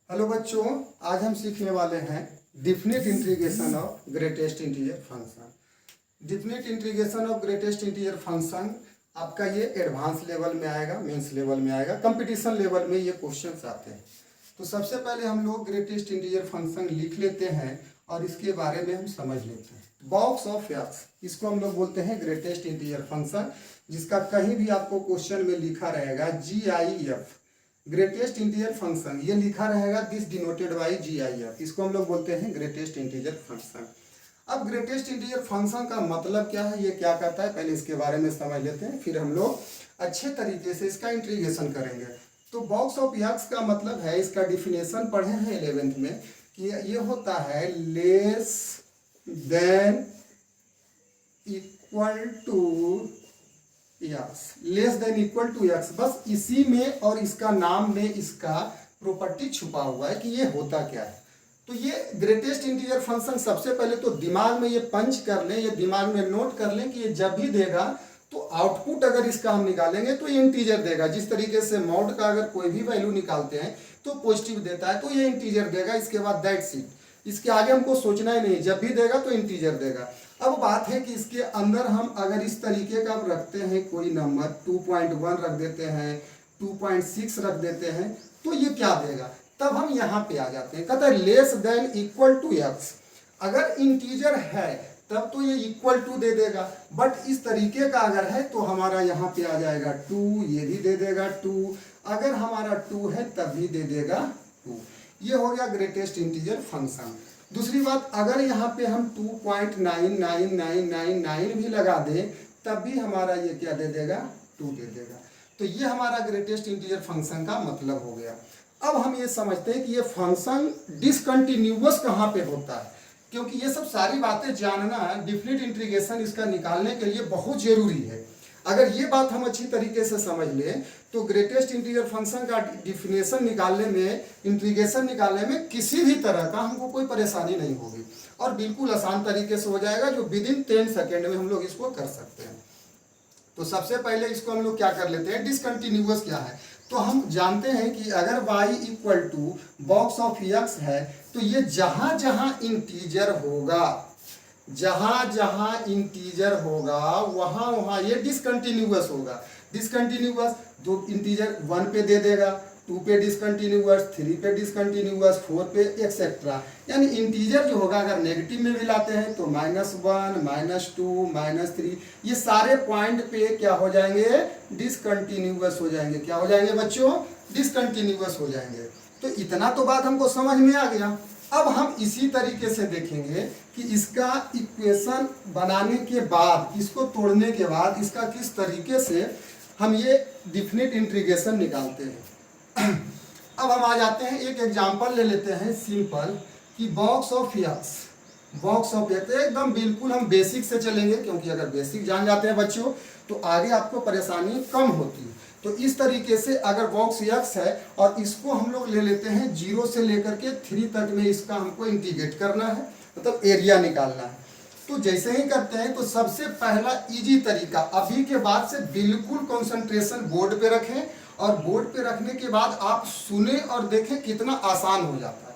Hello बच्चों, आज हम सीखने वाले हैं definite integration of greatest integer function. Definite integration of greatest integer function आपका ये एडवांस लेवल में आएगा, मेंस लेवल में आएगा, कंपटीशन लेवल में ये क्वेश्चंस आते हैं। तो सबसे पहले हम लोग ग्रेटेस्ट इंटीजर फंक्शन लिख लेते हैं और इसके बारे में हम समझ लेते हैं। बॉक्स ऑफ एक्स, इसको हम लोग बोलते हैं ग्रेटेस्ट इंटीजर फंक्शन, जिसका कहीं भी आपको क्वेश्चन में लिखा रहेगा GIF, ग्रेटेस्ट इंटीजर फंक्शन, ये लिखा रहेगा दिस डिनोटेड बाई GIF, इसको हम लोग बोलते हैं ग्रेटेस्ट इंटीजर फंक्शन। अब ग्रेटेस्ट इंटीजर फंक्शन का मतलब क्या है, ये क्या कहता है, पहले इसके बारे में समझ लेते हैं, फिर हम लोग अच्छे तरीके से इसका इंटीग्रेशन करेंगे। तो बॉक्स ऑफ एक्स का मतलब है, इसका डिफिनेशन पढ़े हैं 11th में, कि ये होता है less than equal to x, less than equal to x, बस इसी में और इसका नाम में इसका प्रॉपर्टी छुपा हुआ है कि ये होता क्या है। तो ये ग्रेटेस्ट इंटीजर फंक्शन सबसे पहले तो दिमाग में ये पंच कर लें, ये दिमाग में नोट कर लें कि ये जब भी देगा तो आउटपुट अगर इसका हम निकालेंगे तो ये इंटीजर देगा। जिस तरीके से मॉड का अगर कोई भी वैल्यू निकालते हैं तो पॉजिटिव देता है, तो ये इंटीजर देगा। इसके बाद दैट्स इट, इसके आगे हमको सोचना ही नहीं, जब भी देगा तो इंटीजर देगा। अब बात है कि इसके अंदर हम अगर इस तरीके का रखते हैं कोई नंबर 2.1 रख देते हैं, 2.6 रख देते हैं, तो ये क्या देगा, तब हम यहाँ पे आ जाते हैं। कहता है less than equal to x, अगर इंटीजर है तब तो ये इक्वल टू दे देगा, बट इस तरीके का अगर है तो हमारा यहाँ पे आ जाएगा 2, ये भी दे देगा 2, अगर हमारा 2 है तब भी दे देगा 2। ये हो गया ग्रेटेस्ट इंटीजर फंक्शन। दूसरी बात, अगर यहाँ पे हम 2.99999 भी लगा दें तब भी हमारा ये क्या दे देगा, 2 दे देगा। तो ये हमारा ग्रेटेस्ट इंटीजर फंक्शन का मतलब हो गया। अब हम ये समझते हैं कि ये फंक्शन डिसकंटिन्यूअस कहाँ पे होता है, क्योंकि ये सब सारी बातें जानना डिफिनिट इंटीग्रेशन इसका निकालने के लिए बहुत जरूरी है। अगर ये बात हम अच्छी तरीके से समझ लें तो ग्रेटेस्ट इंटीजर फंक्शन का डिफिनेशन निकालने में, इंटीग्रेशन निकालने में किसी भी तरह का हमको कोई परेशानी नहीं होगी और बिल्कुल आसान तरीके से हो जाएगा, जो विदिन 10 सेकेंड में हम लोग इसको कर सकते हैं। तो सबसे पहले इसको हम लोग क्या कर लेते हैं, डिसकंटिन्यूअस क्या है। तो हम जानते हैं कि अगर y equal to box of x है तो ये जहां जहां इंटीजर होगा, जहां जहां इंटीजर होगा वहां वहां ये डिसकंटिन्यूअस होगा। डिसकंटिन्यूअस तो इंटीजर 1 पे दे देगा, 2 पे डिसकंटिन्यूअस, 3 पे डिसकंटिन्यूअस, 4 पे एक्सेट्रा। यानी इंटीजर जो होगा अगर नेगेटिव में भी लाते हैं तो -1, -2, -3, ये सारे पॉइंट पे क्या हो जाएंगे, डिसकंटिन्यूअस हो जाएंगे। क्या हो जाएंगे बच्चों, डिसकंटिन्यूअस हो जाएंगे। तो इतना तो बात हमको समझ में आ गया। अब हम इसी तरीके से देखेंगे कि इसका इक्वेशन बनाने के बाद, इसको तोड़ने के बाद इसका किस तरीके से हम ये डिफिनिट इंटीग्रेशन निकालते हैं। अब हम आ जाते हैं, एक एग्जांपल ले लेते हैं सिंपल, कि box of x, box of x एकदम बिल्कुल हम बेसिक से चलेंगे, क्योंकि अगर बेसिक जान जाते हैं बच्चों तो आगे आपको परेशानी कम होती है। तो इस तरीके से अगर बॉक्स एक्स है और इसको हम लोग ले लेते हैं 0 से लेकर के 3 तक में, इसका हमको इंटीग्रेट करना है, मतलब एरिया निकालना है। तो जैसे ही करते हैं तो सबसे पहला इजी तरीका, अभी के बाद से बिल्कुल कंसंट्रेशन बोर्ड पे रखें और बोर्ड पे रखने के बाद आप सुने और देखें कितना आसान हो जाता है।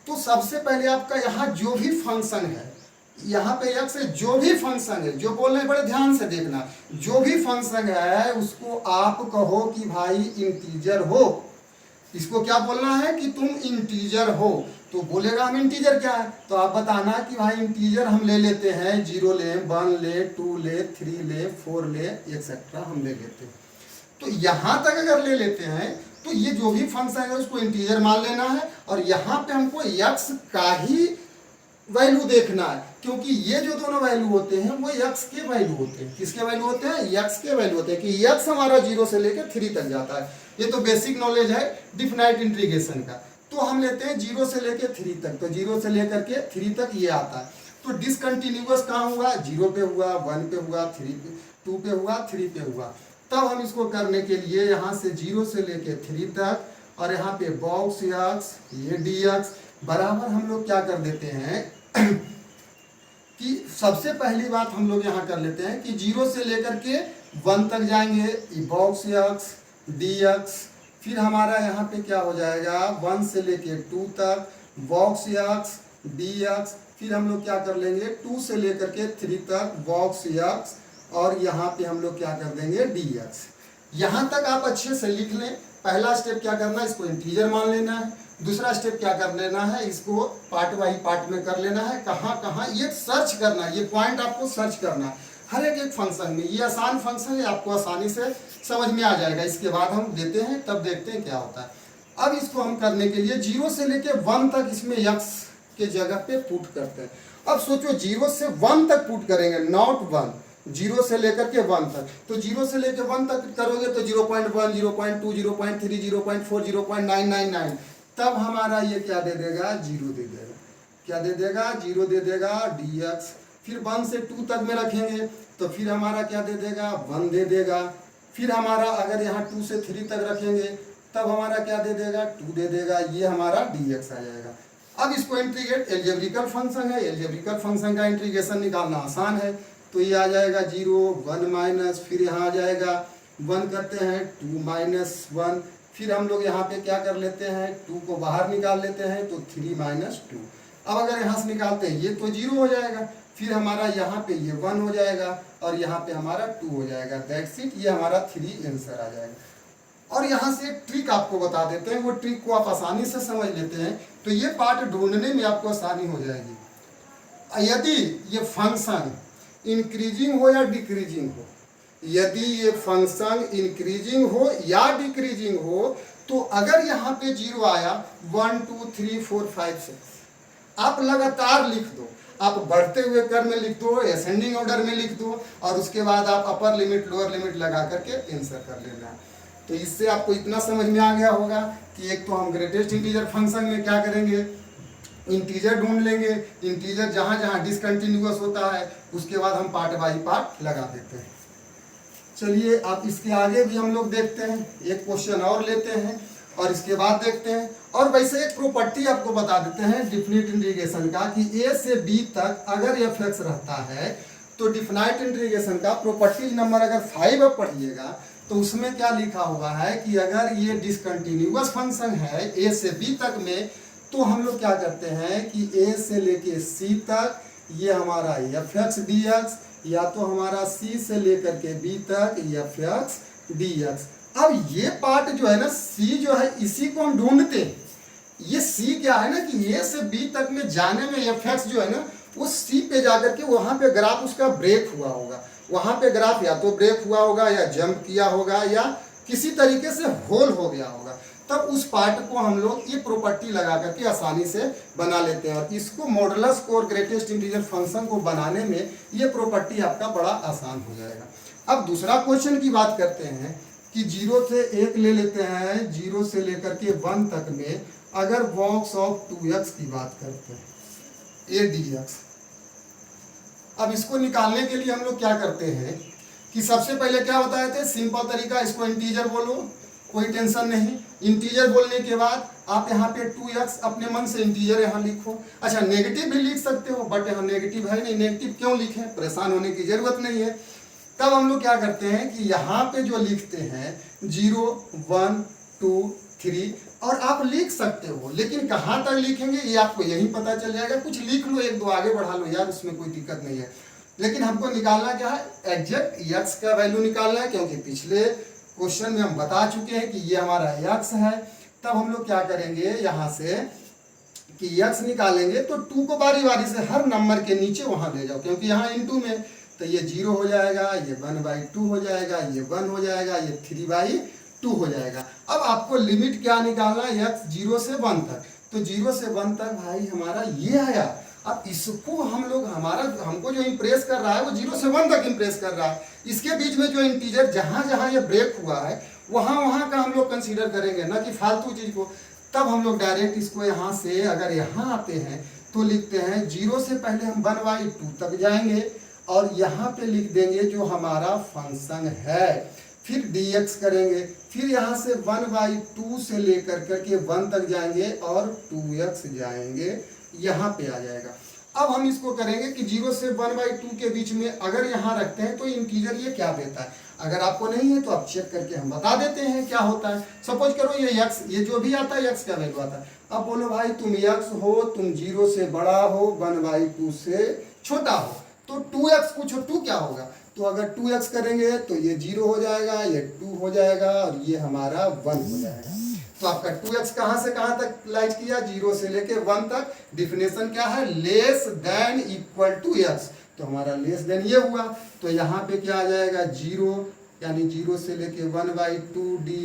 तो सबसे पहले आपका यहाँ जो भी फंक्शन है, यहाँ पे एक्स से जो भी फंक्शन है, जो बोल रहे हैं बड़े ध्यान से देखना, जो भी फंक्शन है उसको आप कहो कि भाई इंटीजर हो। इसको क्या बोलना है कि तुम इंटीजर हो, तो बोलेगा हम इंटीजर क्या है, तो आप बताना कि भाई इंटीजर हम ले लेते हैं 0 ले, 1 ले, 2 ले, 3 ले, 4 ले, एक्सेट्रा हम ले लेते हैं। तो यहाँ तक अगर ले लेते हैं तो ये जो भी फंक्शन है उसको इंटीजर मान लेना है और यहाँ पे हमको एक्स का ही वैल्यू देखना है, क्योंकि ये जो दोनों वैल्यू होते हैं वो एक्स के वैल्यू होते हैं। किसके वैल्यू होते हैं, एक्स के वैल्यू होते हैं, कि एक्स हमारा 0 से लेकर 3 तक जाता है। ये तो बेसिक नॉलेज है डिफिनाइट इंटीग्रेशन का। तो हम लेते हैं 0 से लेकर 3 तक, तो 0 से लेकर के 3 तक ये आता है। तो डिसकंटिन्यूअस कहाँ हुआ, 0 पे हुआ, 1 पे हुआ, 3 पे, 2 पे हुआ, 3 पे हुआ। तब हम इसको करने के लिए यहाँ से 0 से लेकर 3 तक और यहाँ पे बॉक्स एक्स, ये डी एक्स बराबर हम लोग क्या कर देते हैं कि सबसे पहली बात हम लोग यहाँ कर लेते हैं कि 0 से लेकर के 1 तक जाएंगे, बॉक्स एक्स, डी एक्स, फिर हमारा यहाँ पे क्या हो जाएगा 1 से लेके 2 तक वॉक्स यक्स डी एक्स, फिर हम लोग क्या कर लेंगे 2 से लेकर के 3 तक वॉक्स यक्स, और यहाँ पे हम लोग क्या कर देंगे डी एक्स। यहाँ तक आप अच्छे से लिख लें। पहला स्टेप क्या करना है, इसको इंटीजर मान लेना है। दूसरा स्टेप क्या कर लेना है, इसको पार्ट बाई पार्ट में कर लेना है। कहाँ कहाँ ये सर्च करना है, ये पॉइंट आपको सर्च करना है हर एक फंक्शन में। ये आसान फंक्शन है, आपको आसानी से समझ में आ जाएगा। इसके बाद हम देते हैं, तब देखते हैं क्या होता है। अब इसको हम करने के लिए 0 से लेके 1 तक इसमें यक्स के जगह पे पुट करते हैं। अब सोचो 0 से 1 तक पुट करेंगे, नॉट 1, 0 से लेकर के 1 तक। तो 0 से लेकर 1 तक करोगे तो 0.1, 0.2, 0.3, 0.4, 0.999, तब हमारा ये क्या दे देगा 0 दे देगा। क्या दे देगा 0 दे देगा dx। फिर 1 से 2 तक में रखेंगे तो फिर हमारा क्या दे देगा 1 दे देगा। फिर हमारा अगर यहाँ 2 से 3 तक रखेंगे तब हमारा क्या दे देगा 2 दे देगा। ये हमारा dx आ जाएगा। अब इसको इंटीग्रेट, एल्जेब्रिकल फंक्शन है, एल्जेब्रिकल फंक्शन का इंटीग्रेशन निकालना आसान है। तो ये आ जाएगा 0, 1 माइनस, फिर यहाँ आ जाएगा 1 करते हैं 2 माइनस 1, फिर हम लोग यहाँ पे क्या कर लेते हैं 2 को बाहर निकाल लेते हैं तो 3 माइनस 2। अब अगर यहाँ से निकालते हैं ये तो 0 हो जाएगा, फिर हमारा यहाँ पे ये 1 हो जाएगा और यहाँ पे हमारा 2 हो जाएगा। दैट्स इट, ये हमारा 3 आंसर आ जाएगा। और यहाँ से एक ट्रिक आपको बता देते हैं, वो ट्रिक को आप आसानी से समझ लेते हैं तो ये पार्ट ढूंढने में आपको आसानी हो जाएगी। यदि ये फंक्शन इंक्रीजिंग हो या डिक्रीजिंग हो, यदि ये फंक्शन इंक्रीजिंग हो या डिक्रीजिंग हो, तो अगर यहाँ पे 0 आया 1 2 3 4 5 6, आप लगातार लिख दो। आप बढ़ते हुए क्रम में लिख दो, असेंडिंग ऑर्डर में लिख दो, और उसके बाद आप अपर लिमिट लोअर लिमिट लगा करके आंसर कर लेना। तो इससे आपको इतना समझ में आ गया होगा कि एक तो हम ग्रेटेस्ट इंटीजर फंक्शन में क्या करेंगे, इंटीजर ढूंढ लेंगे। इंटीजर जहाँ जहाँ डिसकंटिन्यूअस होता है उसके बाद हम पार्ट बाई पार्ट लगा देते हैं। चलिए आप इसके आगे भी हम लोग देखते हैं, एक क्वेश्चन और लेते हैं और इसके बाद देखते हैं। और वैसे एक प्रॉपर्टी आपको बता देते हैं डिफिनिट इंटीग्रेशन का कि a से b तक अगर f(x) रहता है तो डिफिनाइट इंटीग्रेशन का प्रॉपर्टी नंबर अगर 5 आप पढ़िएगा तो उसमें क्या लिखा हुआ है कि अगर ये डिसकंटिन्यूअस फंक्शन है a से b तक में, तो हम लोग क्या करते हैं कि a से लेके c तक ये हमारा f(x) dx, या तो हमारा c से लेकर के b तक f(x) dx। अब ये पार्ट जो है ना c जो है इसी को हम ढूंढते हैं। ये c क्या है ना कि a से b तक में जाने में f(x) जो है ना उस c पे जाकर के वहां पे ग्राफ उसका ब्रेक हुआ होगा। वहां पे ग्राफ या तो ब्रेक हुआ होगा या जंप किया होगा या किसी तरीके से होल हो गया होगा। तब उस पार्ट को हम लोग ये प्रॉपर्टी लगा करके आसानी से बना लेते हैं। और इसको मॉडुलस को और ग्रेटेस्ट इंटीजर फंक्शन को बनाने में ये प्रॉपर्टी आपका बड़ा आसान हो जाएगा। अब दूसरा क्वेश्चन की बात करते हैं कि 0 से 1 ले लेते हैं, 0 से लेकर के 1 तक में अगर बॉक्स ऑफ 2x की बात करते हैं a dx। अब इसको निकालने के लिए हम लोग क्या करते हैं कि सबसे पहले क्या बताए थे, सिंपल तरीका, इसको इंटीजर बोलो, कोई टेंशन नहीं। इंटीजर बोलने के बाद आप यहाँ पे 2x अपने मन से इंटीजर यहाँ लिखो। अच्छा नेगेटिव भी लिख सकते हो, बट यहाँ नेगेटिव है नहीं, नेगेटिव क्यों लिखें, परेशान होने की जरूरत नहीं है। तब हम लोग क्या करते हैं कि यहाँ पे जो लिखते हैं 0 1 2 3, और आप लिख सकते हो लेकिन कहाँ तक लिखेंगे ये आपको यही पता चल जाएगा। कुछ लिख लो, एक दो आगे बढ़ा लो यार, उसमें कोई दिक्कत नहीं है। लेकिन हमको निकालना क्या है, एग्जैक्ट x का वैल्यू निकालना है, क्योंकि पिछले क्वेश्चन में हम बता चुके हैं कि ये हमारा x है। तब हम लोग क्या करेंगे यहाँ से कि x निकालेंगे तो 2 को बारी बारी से हर नंबर के नीचे वहाँ ले जाओ, क्योंकि यहाँ इनटू में तो ये 0 हो जाएगा, ये 1/2 हो जाएगा, ये 1 हो जाएगा, ये 3/2 हो जाएगा। अब आपको लिमिट क्या निकालना है, x 0 से 1 तक। तो 0 से 1 तक भाई हमारा ये आया। अब इसको हम लोग हमको जो इम्प्रेस कर रहा है वो 0 से 1 तक इम्प्रेस कर रहा है। इसके बीच में जो इंटीजर जहाँ जहाँ ये ब्रेक हुआ है वहाँ का हम लोग कंसीडर करेंगे, ना कि फालतू चीज को। तब हम लोग डायरेक्ट इसको यहाँ से अगर यहाँ आते हैं तो लिखते हैं 0 से पहले हम 1/2 तक जाएंगे और यहाँ पे लिख देंगे जो हमारा फंक्शन है, फिर dx करेंगे, फिर यहाँ से 1/2 से लेकर करके 1 तक जाएंगे और 2x जाएंगे, यहाँ पे आ जाएगा। अब हम इसको करेंगे कि 0 से 1/2 के बीच में अगर यहाँ रखते हैं तो इंटीजर ये क्या देता है। अगर आपको नहीं है तो आप चेक करके हम बता देते हैं क्या होता है। सपोज करो ये x, ये जो भी आता है x का वैल्यू आता है। अब बोलो भाई तुम x हो, तुम 0 से बड़ा हो, 1/2 से छोटा हो, तो 2x पूछो 2 क्या होगा। तो अगर 2x करेंगे तो ये 0 हो जाएगा, ये 2 हो जाएगा और ये हमारा 1 हो जाएगा। तो आपका 2x कहाँ से कहाँ तक लाइज किया, 0 से लेके 1 तक। डिफिनेशन क्या है, less than equal to x। तो हमारा लेस देन ये हुआ, तो यहाँ पे क्या आ जाएगा 0, यानी 0 से लेके 1/2 डी